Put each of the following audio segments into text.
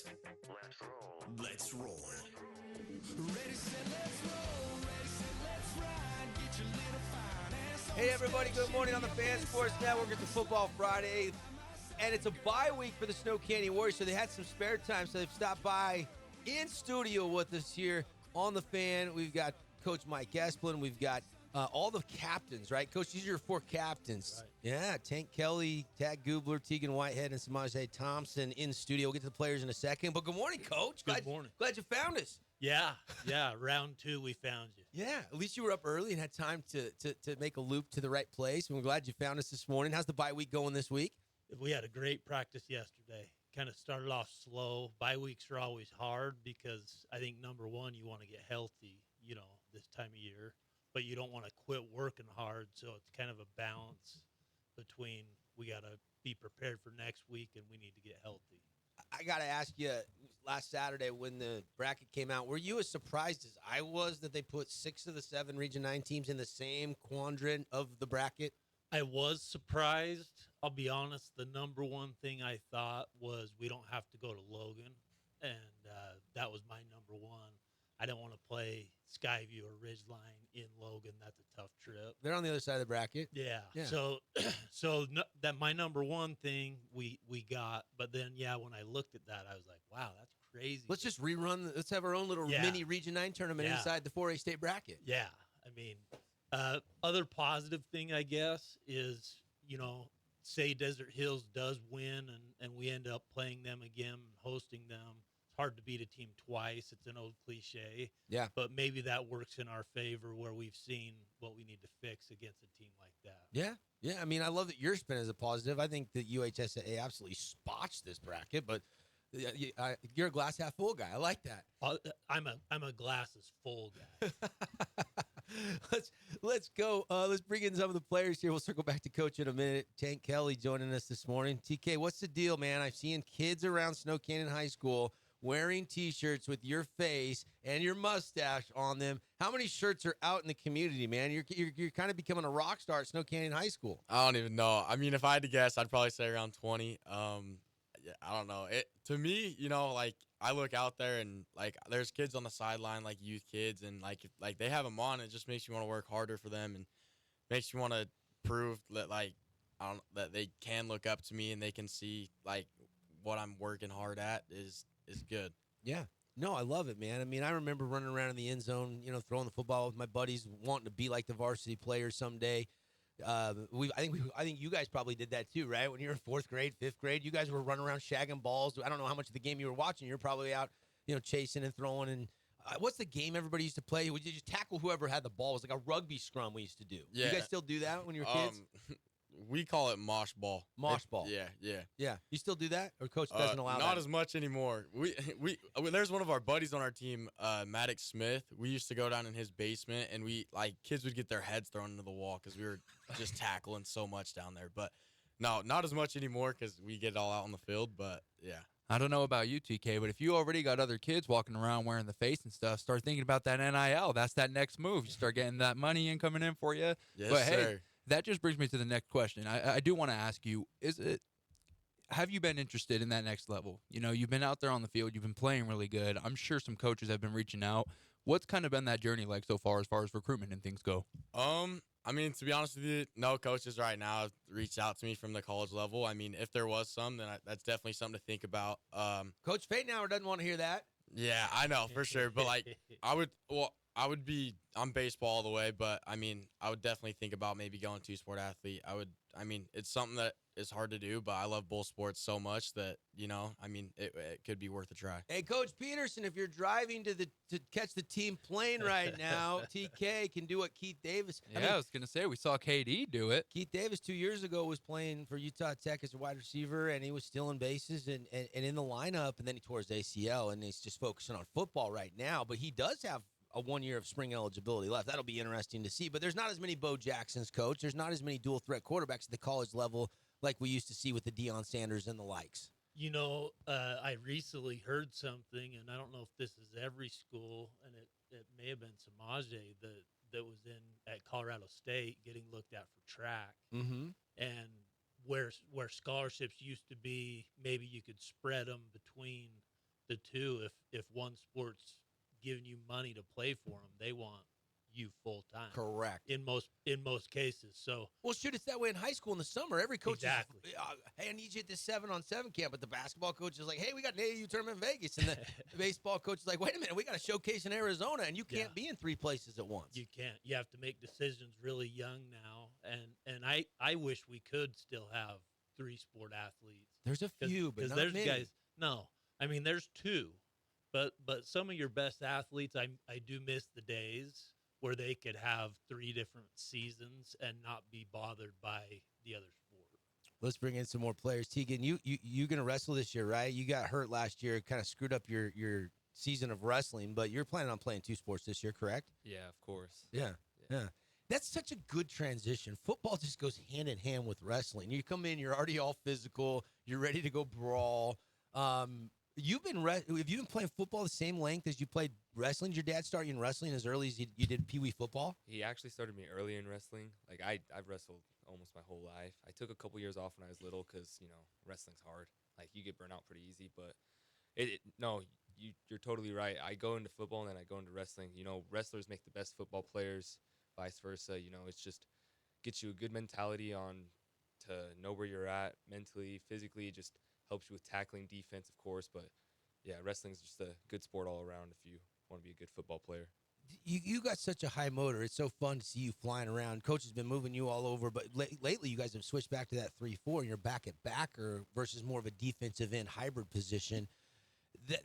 set. Let's roll. Let's roll. Ready, set, let's roll. Ready, set, let's ride. Get your little fine ass on. Hey everybody, good morning on the Fan Sports Network. It's a Football Friday, and it's a bye week for the Snow Canyon Warriors, so they had some spare time, so they've stopped by in studio with us here on the Fan. We've got Coach Mike Esplin. We've got all the captains, right? Coach, these are your four captains. Right. Yeah, Tank Kelly, Tad Gubler, Tegan Whitehead, and Samaje Thompson in studio. We'll get to the players in a second, but good morning, Coach. Good morning. Glad you found us. Yeah. Round two, we found you. Yeah, at least you were up early and had time to make a loop to the right place. And we're glad you found us this morning. How's the bye week going this week? We had a great practice yesterday. Kind of started off slow. Bye weeks are always hard because I think, number one, you want to get healthy, this time of year. But you don't want to quit working hard. So it's kind of a balance between we got to be prepared for next week and we need to get healthy. I got to ask you, last Saturday when the bracket came out, were you as surprised as I was that they put 6 of the 7 Region 9 teams in the same quadrant of the bracket? I was surprised. I'll be honest. The number one thing I thought was we don't have to go to Logan. And that was my number one. I don't want to play Skyview or Ridgeline in Logan. That's a tough trip. They're on the other side of the bracket. Yeah. Yeah. So that my number one thing we got, but then when I looked at that, I was like, wow, that's crazy. Let's just rerun. Let's have our own little mini Region 9 tournament inside the 4A state bracket. Yeah. I mean, other positive thing, I guess, is, say Desert Hills does win and we end up playing them again, hosting them. Hard to beat a team twice. It's an old cliche. Yeah. But maybe that works in our favor where we've seen what we need to fix against a team like that. Yeah. Yeah. I mean, I love that your spin is a positive. I think that UHSAA absolutely spots this bracket, but you're a glass half full guy. I like that. I'm a glasses full guy. Let's go. Let's bring in some of the players here. We'll circle back to Coach in a minute. Tank Kelly joining us this morning. TK, what's the deal, man? I've seen kids around Snow Canyon High School wearing T-shirts with your face and your mustache on them. How many shirts are out in the community, man? You're kind of becoming a rock star at Snow Canyon High School. I don't even know. I mean, if I had to guess, I'd probably say around 20. I don't know. To me, I look out there and there's kids on the sideline, like youth kids, and like they have them on. It just makes you want to work harder for them and makes you want to prove that that they can look up to me and they can see what I'm working hard at is good. Yeah. No, I love it, man. I mean, I remember running around in the end zone, throwing the football with my buddies, wanting to be like the varsity players someday. I think you guys probably did that too, right? When you were in 4th grade, 5th grade, you guys were running around shagging balls. I don't know how much of the game you were watching. You're probably out, chasing and throwing. And what's the game everybody used to play? Would you just tackle whoever had the ball? It was like a rugby scrum we used to do. Yeah. You guys still do that when you were kids? We call it mosh ball. Mosh ball. Yeah. Yeah. You still do that, or coach doesn't allow that? Not as much anymore. We there's one of our buddies on our team, Maddox Smith. We used to go down in his basement, and kids would get their heads thrown into the wall because we were just tackling so much down there. But no, not as much anymore because we get it all out on the field. But yeah. I don't know about you, TK, but if you already got other kids walking around wearing the face and stuff, start thinking about that NIL. That's that next move. You start getting that money in coming in for you. Yes, but sir. Hey, that just brings me to the next question. I do want to ask you, have you been interested in that next level? You've been out there on the field. You've been playing really good. I'm sure some coaches have been reaching out. What's kind of been that journey like so far as recruitment and things go? I mean, to be honest with you, no coaches right now have reached out to me from the college level. I mean, if there was some, then that's definitely something to think about. Coach Fadenauer doesn't want to hear that. Yeah, I know for sure. But I'm baseball all the way, but I mean, I would definitely think about maybe going to sport athlete. It's something that is hard to do, but I love both sports so much that, it could be worth a try. Hey, Coach Peterson, if you're driving to catch the team plane right now, TK can do what Keith Davis. I was going to say, we saw KD do it. Keith Davis 2 years ago was playing for Utah Tech as a wide receiver, and he was stealing bases and in the lineup, and then he tore his ACL, and he's just focusing on football right now. But he does have a 1 year of spring eligibility left. That'll be interesting to see. But there's not as many Bo Jacksons, Coach. There's not as many dual threat quarterbacks at the college level like we used to see with the Deion Sanders and the likes. I recently heard something, and I don't know if this is every school, and it may have been Samaje that was at Colorado State getting looked at for track. Mm-hmm. And where scholarships used to be, maybe you could spread them between the two, if one sport's giving you money to play for them, they want you full time. Correct. In most cases. So Well, shoot, it's that way in high school in the summer. Every coach Exactly. is, hey, I need you at this 7-on-7 camp. But the basketball coach is like, hey, we got an AAU tournament in Vegas. And the baseball coach is like, wait a minute, we got a showcase in Arizona, and you can't be in 3 places at once. you can't. You have to make decisions really young now. And I wish we could still have 3 sport athletes. There's a few, but not there's many. guys. No, I mean there's 2, but some of your best athletes, I do miss the days where they could have 3 different seasons and not be bothered by the other sport. Let's bring in some more players. Tegan, you going to wrestle this year, right? You got hurt last year, kind of screwed up your season of wrestling, but you're planning on playing 2 sports this year, correct? Yeah, of course. Yeah. That's such a good transition. Football just goes hand in hand with wrestling. You come in, you're already all physical, you're ready to go brawl. Have you been playing football the same length as you played wrestling? Did your dad start you in wrestling as early as you did Pee Wee football? He actually started me early in wrestling. Like I've wrestled almost my whole life. I took a couple years off when I was little because wrestling's hard. Like you get burnt out pretty easy. But you're totally right. I go into football and then I go into wrestling. Wrestlers make the best football players. Vice versa. It's just gets you a good mentality on to know where you're at mentally, physically. It just helps you with tackling, defense, of course. But yeah, wrestling's just a good sport all around if you want to be a good football player. You got such a high motor. It's so fun to see you flying around. Coach has been moving you all over, but lately you guys have switched back to that 3-4, and you're back at backer versus more of a defensive end hybrid position.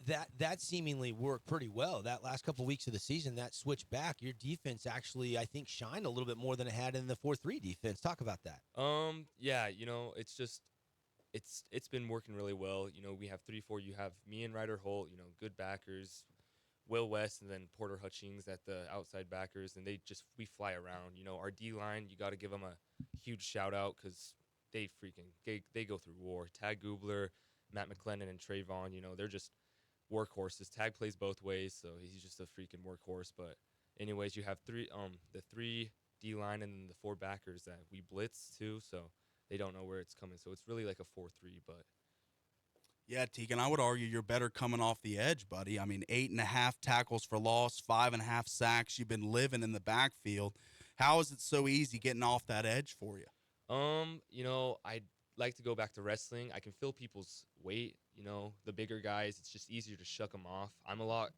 That seemingly worked pretty well. That last couple of weeks of the season, that switch back, your defense actually, I think, shined a little bit more than it had in the 4-3 defense. Talk about that. Yeah, it's just it's been working really well. We have 3-4. You have me and Ryder Holt, good backers, Will West, and then Porter Hutchings at the outside backers, and we fly around. Our D line, you got to give them a huge shout out because they go through war. Tag Gubler, Matt McClendon, and Trayvon, they're just workhorses. Tag plays both ways, so he's just a freaking workhorse. But anyways, you have the 3 D line and then the 4 backers that we blitz too, so they don't know where it's coming. So it's really like a 4-3, but. Yeah, Tegan, I would argue you're better coming off the edge, buddy. I mean, 8.5 tackles for loss, 5.5 sacks. You've been living in the backfield. How is it so easy getting off that edge for you? I'd like to go back to wrestling. I can feel people's weight, the bigger guys. It's just easier to shuck them off. I'm a lot,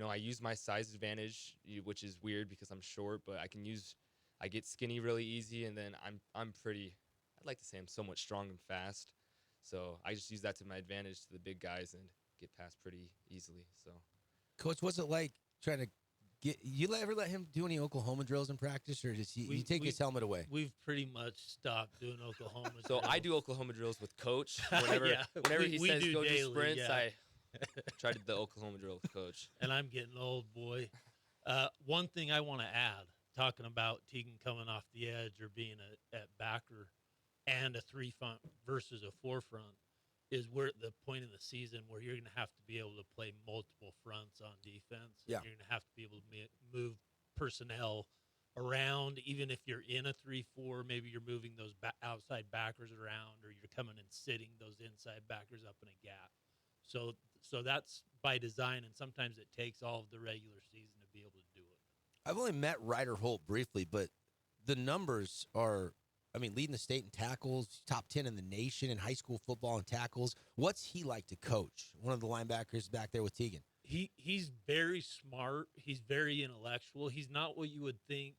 I use my size advantage, which is weird because I'm short, but I get skinny really easy, and then I'm pretty, I'd like to say I'm somewhat strong and fast. So I just use that to my advantage to the big guys and get past pretty easily. So, Coach, what's it like trying to you ever let him do any Oklahoma drills in practice, or does you take his helmet away? We've pretty much stopped doing Oklahoma So drills. I do Oklahoma drills with Coach. Whenever he says go do sprints, I try to do the Oklahoma drill with Coach. And I'm getting old, boy. One thing I want to add, talking about Tegan coming off the edge or being at backer and a 3 front versus a 4 front, is we're at the point in the season where you're going to have to be able to play multiple fronts on defense. Yeah. You're going to have to be able to move personnel around, even if you're in a 3-4, maybe you're moving those outside backers around, or you're coming and sitting those inside backers up in a gap. So that's by design, and sometimes it takes all of the regular season to be able to do it. I've only met Ryder Holt briefly, but the numbers are, leading the state in tackles, top 10 in the nation in high school football and tackles. What's he like to coach? One of the linebackers back there with Tegan. He's very smart. He's very intellectual. He's not what you would think,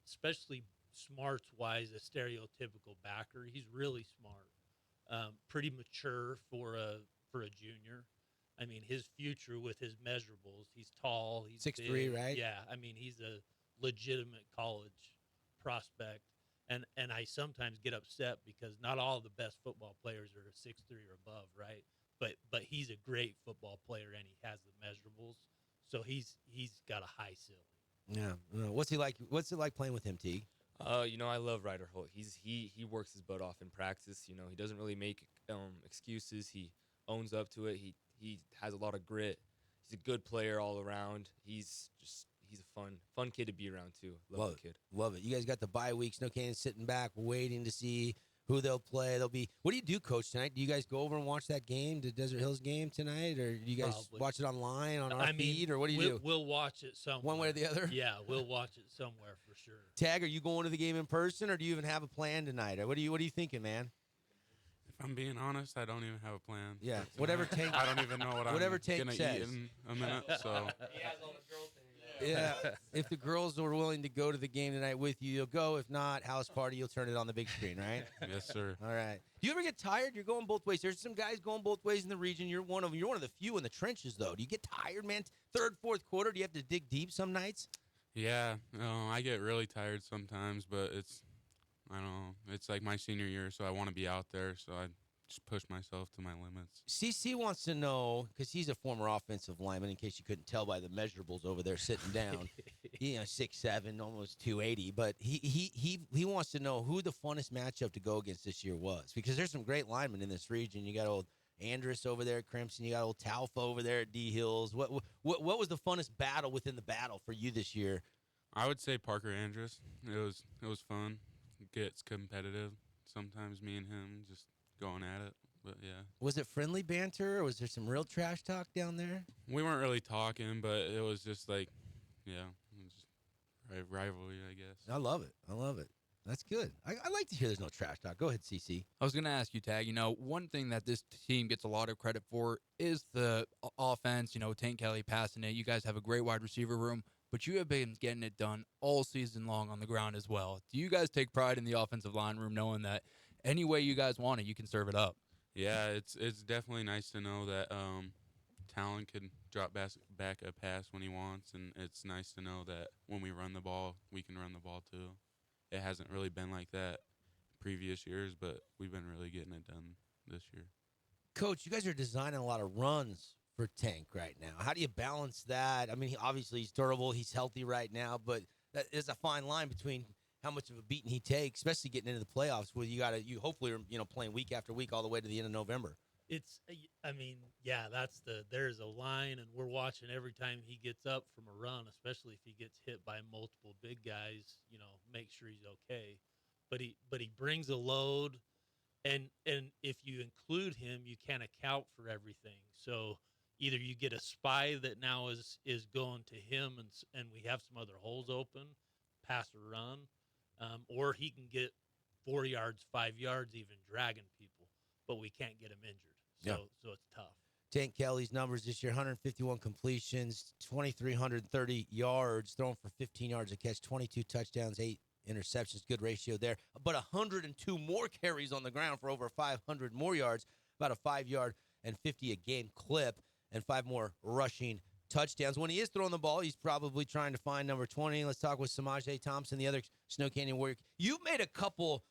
especially smarts-wise, a stereotypical backer. He's really smart, pretty mature for a junior. His future with his measurables, he's tall. He's 6'3", right? Yeah, he's a legitimate college prospect. And I sometimes get upset because not all the best football players are 6'3" or above, right? But he's a great football player, and he has the measurables, so he's got a high ceiling. Yeah. What's he like? What's it like playing with him, Teague? I love Ryder Holt. He works his butt off in practice. He doesn't really make excuses. He owns up to it. He has a lot of grit. He's a good player all around. He's a fun kid to be around too. Love the kid. Love it. You guys got the bye weeks. No Cannon sitting back, waiting to see who they'll play. They'll be. What do you do, Coach, tonight? Do you guys go over and watch that game, the Desert Hills game tonight, or do you guys Probably. watch it online on our I mean, feed, or what do you do? We'll watch it somewhere. One way or the other? Yeah, we'll watch it somewhere for sure. Tag, are you going to the game in person, or do you even have a plan tonight? Or what are you thinking, man? If I'm being honest, I don't even have a plan. Yeah, for whatever tonight. Tank- I don't even know what whatever I'm Tank gonna says. eat in a minute. So Yeah. If the girls are willing to go to the game tonight with you, you'll go. If not, house party, you'll turn it on the big screen, right? yes, sir. All right. Do you ever get tired? You're going both ways. There's some guys going both ways in the region. You're one of them. You're one of the few in the trenches, though. Do you get tired, man? Third, fourth quarter, do you have to dig deep some nights? Yeah, I get really tired sometimes, but I don't know. It's like my senior year, so I want to be out there. So I just push myself to my limits. CC wants to know, because he's a former offensive lineman, in case you couldn't tell by the measurables over there sitting down. 6'7", almost 280. But he wants to know who the funnest matchup to go against this year was, because there's some great linemen in this region. You got old Andrus over there at Crimson. You got old Taufa over there at D Hills. What was the funnest battle within the battle for you this year? I would say Parker Andrus. It was fun. It gets competitive. Sometimes me and him just going at it. But yeah, Was it friendly banter, or was there some real trash talk down there? we weren't really talking, but it was just like, yeah, it was just rivalry, I guess. I love it. That's good. I like to hear there's no trash talk. Go ahead, CC. I was going to ask you, Tag, one thing that this team gets a lot of credit for is the offense, Tank Kelly passing it. You guys have a great wide receiver room, but you have been getting it done all season long on the ground as well. Do you guys take pride in the offensive line room knowing that any way you guys want it, you can serve it up? Yeah, it's definitely nice to know that Talon can drop back a pass when he wants, and it's nice to know that when we run the ball, we can run the ball too. It hasn't really been like that previous years, but we've been really getting it done this year. Coach, you guys are designing a lot of runs for Tank right now. How do you balance that? I mean, obviously he's durable, he's healthy right now, but that is a fine line between how much of a beating he takes, especially getting into the playoffs, where you hopefully are playing week after week all the way to the end of November. There's a line, and we're watching every time he gets up from a run, especially if he gets hit by multiple big guys, make sure he's okay. But he brings a load, and if you include him, you can't account for everything. So either you get a spy that now is going to him, and we have some other holes open, pass or run, or he can get 4 yards, 5 yards, even dragging people, but we can't get him injured. So it's tough. Tank Kelly's numbers this year: 151 completions, 2,330 yards, thrown for 15 yards a catch, 22 touchdowns, 8 interceptions. Good ratio there. But 102 more carries on the ground for over 500 more yards, about a 5-yard and 50 a game clip, and 5 more rushing touchdowns. When he is throwing the ball, he's probably trying to find number 20. Let's talk with Samaje Thompson, the other Snow Canyon Warrior. You've made a couple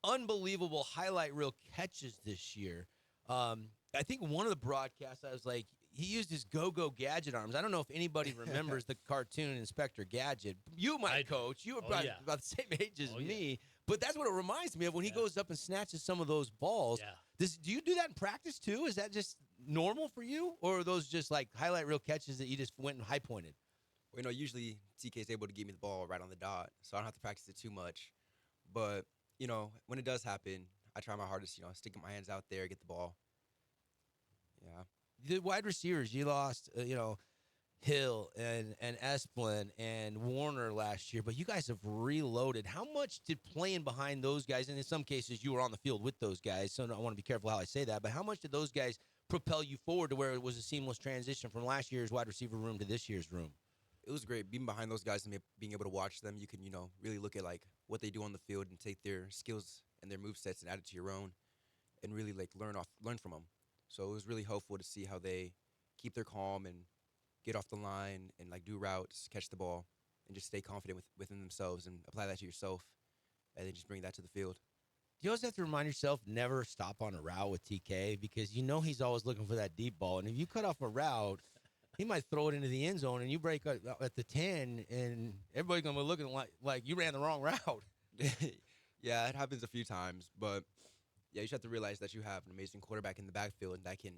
unbelievable highlight reel catches this year. I think one of the broadcasts, I was like, he used his go-go gadget arms. I don't know if anybody remembers the cartoon Inspector Gadget. You might, Coach. You were about the same age as me. But that's what it reminds me of when he goes up and snatches some of those balls. Yeah. Do you do that in practice too? Is that just normal for you? Or are those just like highlight reel catches that you just went and high-pointed? Well, usually TK is able to give me the ball right on the dot, so I don't have to practice it too much. But, when it does happen, I try my hardest, sticking my hands out there, get the ball. Yeah. The wide receivers, you lost, Hill and Esplin and Warner last year, but you guys have reloaded. How much did playing behind those guys, and in some cases you were on the field with those guys, so I want to be careful how I say that, but how much did those guys propel you forward to where it was a seamless transition from last year's wide receiver room to this year's room? It was great being behind those guys and being able to watch them. You can, really look at like what they do on the field and take their skills and their move sets and add it to your own, and really like learn from them. So it was really helpful to see how they keep their calm and get off the line and like do routes, catch the ball, and just stay confident within themselves and apply that to yourself, and then just bring that to the field. You always have to remind yourself never stop on a route with TK, because he's always looking for that deep ball, and if you cut off a route, he might throw it into the end zone, and you break at the 10, and everybody's gonna be looking like you ran the wrong route. Yeah, it happens a few times, but yeah, you just have to realize that you have an amazing quarterback in the backfield, and that can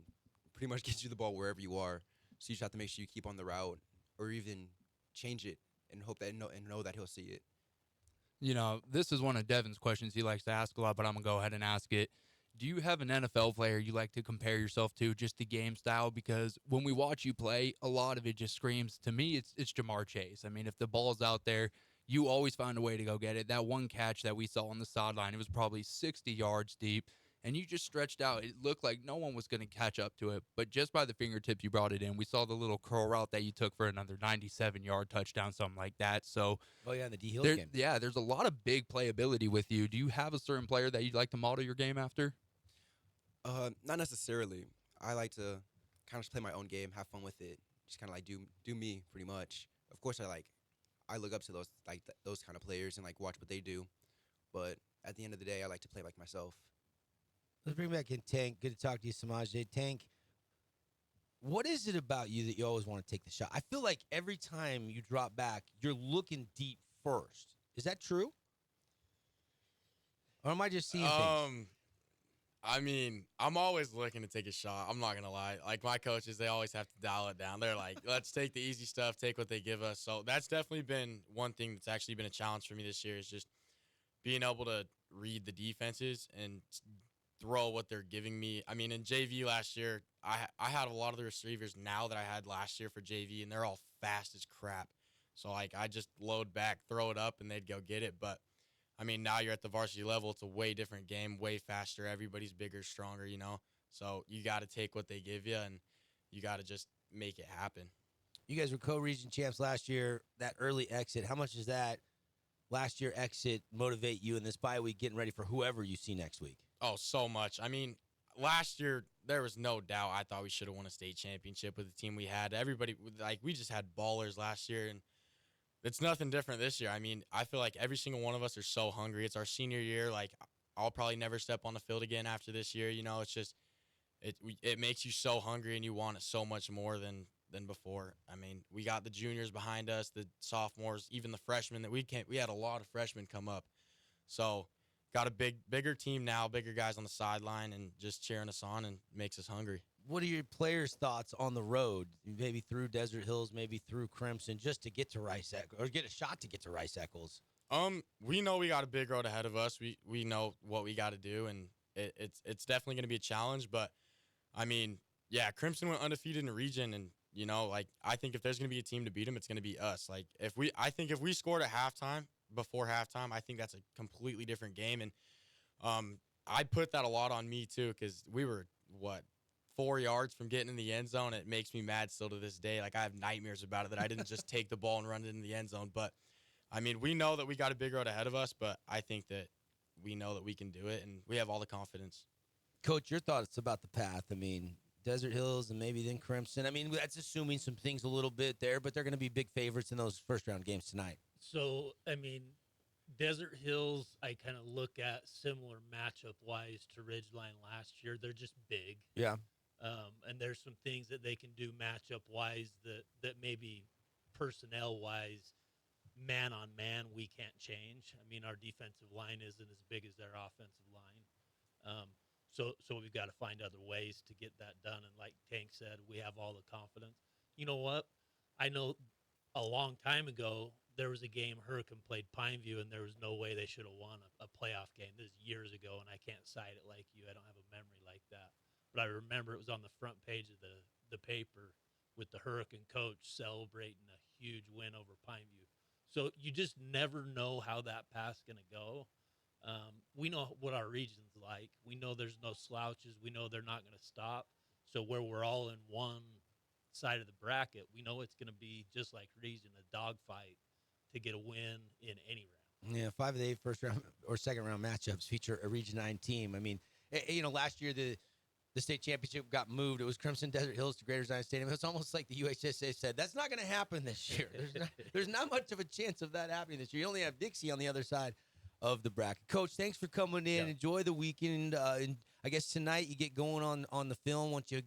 pretty much get you the ball wherever you are. So you just have to make sure you keep on the route, or even change it and hope that know that he'll see it. You know, this is one of Devin's questions he likes to ask a lot, but I'm going to go ahead and ask it. Do you have an NFL player you like to compare yourself to, just the game style? Because when we watch you play, a lot of it just screams, to me, it's Jamar Chase. I mean, if the ball's out there, you always find a way to go get it. That one catch that we saw on the sideline, it was probably 60 yards deep, and you just stretched out. It looked like no one was going to catch up to it, but just by the fingertips you brought it in. We saw the little curl route that you took for another 97-yard touchdown, something like that. So, Oh, yeah, in the D. Hills game. yeah, there's a lot of big playability with you. Do you have a certain player that you'd like to model your game after? Not necessarily. I like to kind of just play my own game, have fun with it, just kind of like do me pretty much. Of course, I look up to those those kind of players and like watch what they do, but at the end of the day, I like to play like myself. Let's bring back in Tank. Good to talk to you, Samaj. Tank, what is it about you that you always want to take the shot? I feel like every time you drop back, you're looking deep first. Is that true? Or am I just seeing things? I mean, I'm always looking to take a shot. I'm not going to lie. Like, my coaches, they always have to dial it down. They're like, let's take the easy stuff, take what they give us. So that's definitely been one thing that's actually been a challenge for me this year, is just being able to read the defenses and throw what they're giving me. I mean, in JV last year, I had a lot of the receivers now that I had last year for JV, and they're all fast as crap. So, like, I just load back, throw it up, and they'd go get it. But I mean, now you're at the varsity level. It's a way different game, way faster. Everybody's bigger, stronger, you know. So you got to take what they give you, and you got to just make it happen. You guys were co-region champs last year. That early exit, how much does that last year exit motivate you in this bye week, getting ready for whoever you see next week? Oh, so much. I mean, last year, there was no doubt I thought we should have won a state championship with the team we had. Everybody, like, we just had ballers last year, and it's nothing different this year. I mean, I feel like every single one of us are so hungry. It's our senior year. Like, I'll probably never step on the field again after this year. You know, it's just it makes you so hungry, and you want it so much more than before. I mean, we got the juniors behind us, the sophomores, even the freshmen that we had a lot of freshmen come up. So, got a bigger team now, bigger guys on the sideline, and just cheering us on, and makes us hungry. What are your players' thoughts on the road, maybe through Desert Hills, maybe through Crimson, just to get to Rice Eccles, or get a shot to get to Rice Eccles? We know we got a big road ahead of us. We know what we got to do, and it's definitely going to be a challenge. But I mean, yeah, Crimson went undefeated in the region, and you know, like, I think if there's going to be a team to beat them, it's going to be us. Like, I think if we scored at halftime, before halftime, I think that's a completely different game. And I put that a lot on me too, because we were 4 yards from getting in the end zone. It makes me mad still to this day. Like, I have nightmares about it, that I didn't just take the ball and run it in the end zone. But I mean, we know that we got a big road ahead of us, but I think that we know that we can do it, and we have all the confidence. Coach, your thoughts about the path? I mean, Desert Hills and maybe then Crimson. I mean, that's assuming some things a little bit there, but they're going to be big favorites in those first-round games tonight. So, I mean, Desert Hills, I kind of look at similar matchup-wise to Ridgeline last year. They're just big. Yeah. And there's some things that they can do matchup-wise that maybe personnel-wise, man-on-man, we can't change. I mean, our defensive line isn't as big as their offensive line. So we've got to find other ways to get that done. And like Tank said, we have all the confidence. You know what? I know a long time ago, there was a game Hurricane played Pineview, and there was no way they should have won a playoff game. This is years ago, and I can't cite it like you. I don't have a memory like that. But I remember it was on the front page of the paper with the Hurricane coach celebrating a huge win over Pineview. So you just never know how that path's going to go. We know what our region's like. We know there's no slouches. We know they're not going to stop. So where we're all in one side of the bracket, we know it's going to be just like region, a dogfight to get a win in any round. Yeah, 5 of the 8 first-round or second-round matchups feature a Region 9 team. I mean, you know, last year the state championship got moved. It was Crimson Desert Hills to Greater Zion Stadium. It's almost like the UHSA said, that's not going to happen this year. There's not much of a chance of that happening this year. You only have Dixie on the other side of the bracket. Coach, thanks for coming in. Yeah. Enjoy the weekend. And I guess tonight you get going on the film once you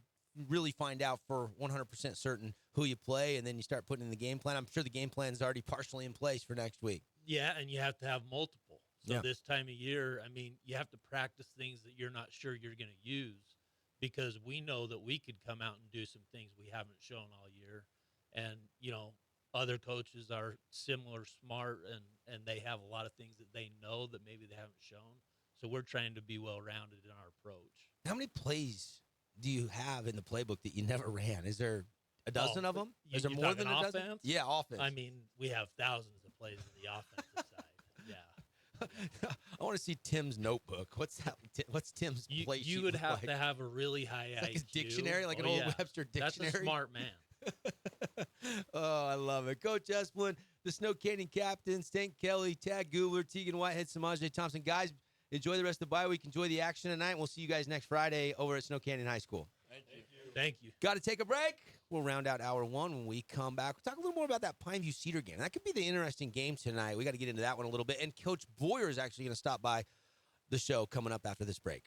really find out for 100% certain who you play, and then you start putting in the game plan. I'm sure the game plan is already partially in place for next week. Yeah, and you have to have multiple. So Yeah. this time of year, I mean, you have to practice things that you're not sure you're going to use, because we know that we could come out and do some things we haven't shown all year. And, you know, other coaches are similar smart and they have a lot of things that they know that maybe they haven't shown. So we're trying to be well-rounded in our approach. How many plays do you have in the playbook that you never ran? Is there a dozen of them? Is there You more than a talking dozen? offense? Yeah, offense. I mean, we have thousands of plays on the offensive side. Yeah. I want to see Tim's notebook. What's that? What's Tim's play sheet? You would look have like? to have a really high It's like IQ. his dictionary, like an Oh, old yeah. Webster dictionary. That's a smart man. Oh, I love it. Coach Esplin, the Snow Canyon captain, Stank Kelly, Tad Goobler, Tegan Whitehead, Samaje Thompson. Guys, enjoy the rest of the bye week. Enjoy the action tonight. We'll see you guys next Friday over at Snow Canyon High School. Thank you. Got to take a break. We'll round out hour one when we come back. We'll talk a little more about that Pineview Cedar game. That could be the interesting game tonight. We got to get into that one a little bit. And Coach Boyer is actually going to stop by the show coming up after this break.